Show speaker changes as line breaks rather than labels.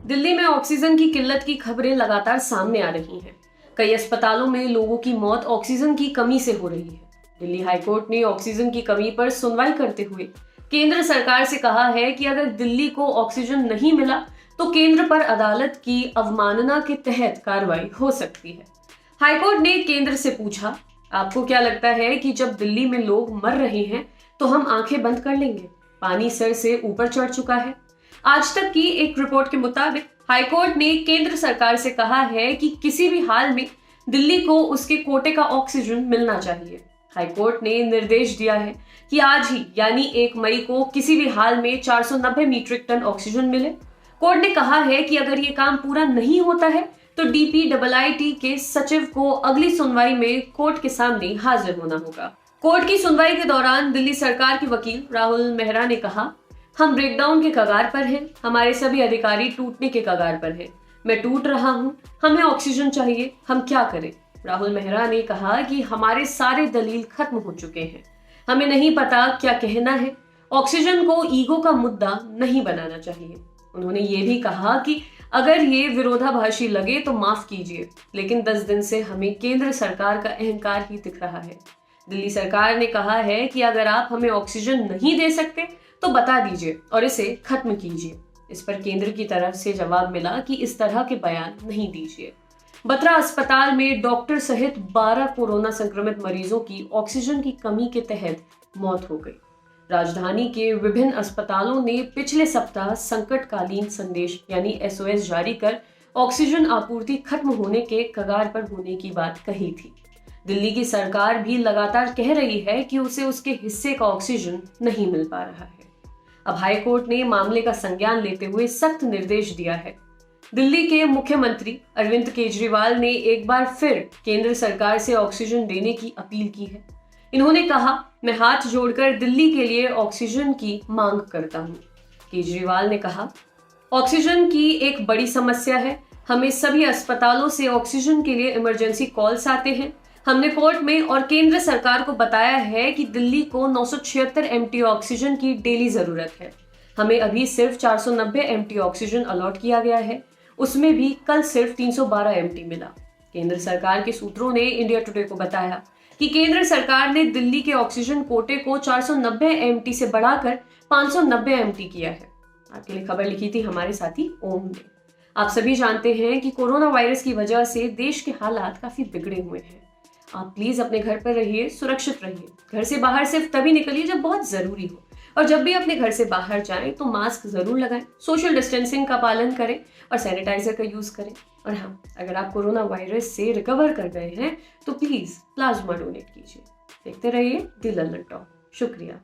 दिल्ली में ऑक्सीजन की किल्लत की खबरें लगातार सामने आ रही हैं। कई अस्पतालों में लोगों की मौत ऑक्सीजन की कमी से हो रही है। दिल्ली हाईकोर्ट ने ऑक्सीजन की कमी पर सुनवाई करते हुए केंद्र सरकार से कहा है कि अगर दिल्ली को ऑक्सीजन नहीं मिला तो केंद्र पर अदालत की अवमानना के तहत कार्रवाई हो सकती है। हाईकोर्ट ने केंद्र से पूछा, आपको क्या लगता है कि जब दिल्ली में लोग मर रहे हैं तो हम आंखें बंद कर लेंगे? पानी सर से ऊपर चढ़ चुका है। आज तक की एक रिपोर्ट के मुताबिक हाईकोर्ट ने केंद्र सरकार से कहा है कि किसी भी हाल में दिल्ली को उसके कोटे का ऑक्सीजन मिलना चाहिए। हाईकोर्ट ने निर्देश दिया है कि आज ही यानी 1 मई को किसी भी हाल में 490 मीट्रिक टन ऑक्सीजन मिले। कोर्ट ने कहा है कि अगर ये काम पूरा नहीं होता है तो DPIIT के सचिव को अगली सुनवाई में कोर्ट के सामने हाजिर होना होगा। कोर्ट की सुनवाई के दौरान दिल्ली सरकार के वकील राहुल मेहरा ने कहा, हम ब्रेकडाउन के कगार पर हैं, हमारे सभी अधिकारी टूटने के कगार पर हैं। मैं टूट रहा हूं, हमें ऑक्सीजन चाहिए, हम क्या करें? राहुल मेहरा ने कहा कि हमारे सारे दलील खत्म हो चुके हैं, हमें नहीं पता क्या कहना है। ऑक्सीजन को ईगो का मुद्दा नहीं बनाना चाहिए। उन्होंने ये भी कहा कि अगर ये विरोधाभासी लगे तो माफ कीजिए, लेकिन 10 दिन से हमें केंद्र सरकार का अहंकार ही दिख रहा है। दिल्ली सरकार ने कहा है कि अगर आप हमें ऑक्सीजन नहीं दे सकते तो बता दीजिए और इसे खत्म कीजिए। इस पर केंद्र की तरफ से जवाब मिला कि इस तरह के बयान नहीं दीजिए। बत्रा अस्पताल में डॉक्टर सहित 12 कोरोना संक्रमित मरीजों की ऑक्सीजन की कमी के तहत मौत हो गई। राजधानी के विभिन्न अस्पतालों ने पिछले सप्ताह संकटकालीन संदेश यानी SOS जारी कर ऑक्सीजन आपूर्ति खत्म होने के कगार पर होने की बात कही थी। दिल्ली की सरकार भी लगातार कह रही है कि उसे उसके हिस्से का ऑक्सीजन नहीं मिल पा रहा है। अब हाईकोर्ट ने मामले का संज्ञान लेते हुए सख्त निर्देश दिया है। दिल्ली के मुख्यमंत्री अरविंद केजरीवाल ने एक बार फिर केंद्र सरकार से ऑक्सीजन देने की अपील की है। इन्होंने कहा, मैं हाथ जोड़कर दिल्ली के लिए ऑक्सीजन की मांग करता हूं। केजरीवाल ने कहा, ऑक्सीजन की एक बड़ी समस्या है, हमें सभी अस्पतालों से ऑक्सीजन के लिए इमरजेंसी कॉल्स आते हैं। हमने कोर्ट में और केंद्र सरकार को बताया है कि दिल्ली को 976 MT ऑक्सीजन की डेली जरूरत है। हमें अभी सिर्फ 490 MT ऑक्सीजन अलॉट किया गया है, उसमें भी कल सिर्फ 312 MT मिला। केंद्र सरकार के सूत्रों ने इंडिया टुडे को बताया कि केंद्र सरकार ने दिल्ली के ऑक्सीजन कोटे को 490 MT से बढ़ाकर 590 MT किया है। आपके लिए खबर लिखी थी हमारे साथी ओम ने। आप सभी जानते हैं कि कोरोना वायरस की वजह से देश के हालात काफी बिगड़े हुए हैं। आप प्लीज अपने घर पर रहिए, सुरक्षित रहिए। घर से बाहर सिर्फ तभी निकलिए जब बहुत जरूरी हो, और जब भी अपने घर से बाहर जाएं तो मास्क जरूर लगाएं, सोशल डिस्टेंसिंग का पालन करें और सैनिटाइजर का यूज करें। और हाँ, अगर आप कोरोना वायरस से रिकवर कर गए हैं तो प्लीज प्लाज्मा डोनेट कीजिए। देखते रहिए द लल्लन टॉक। शुक्रिया।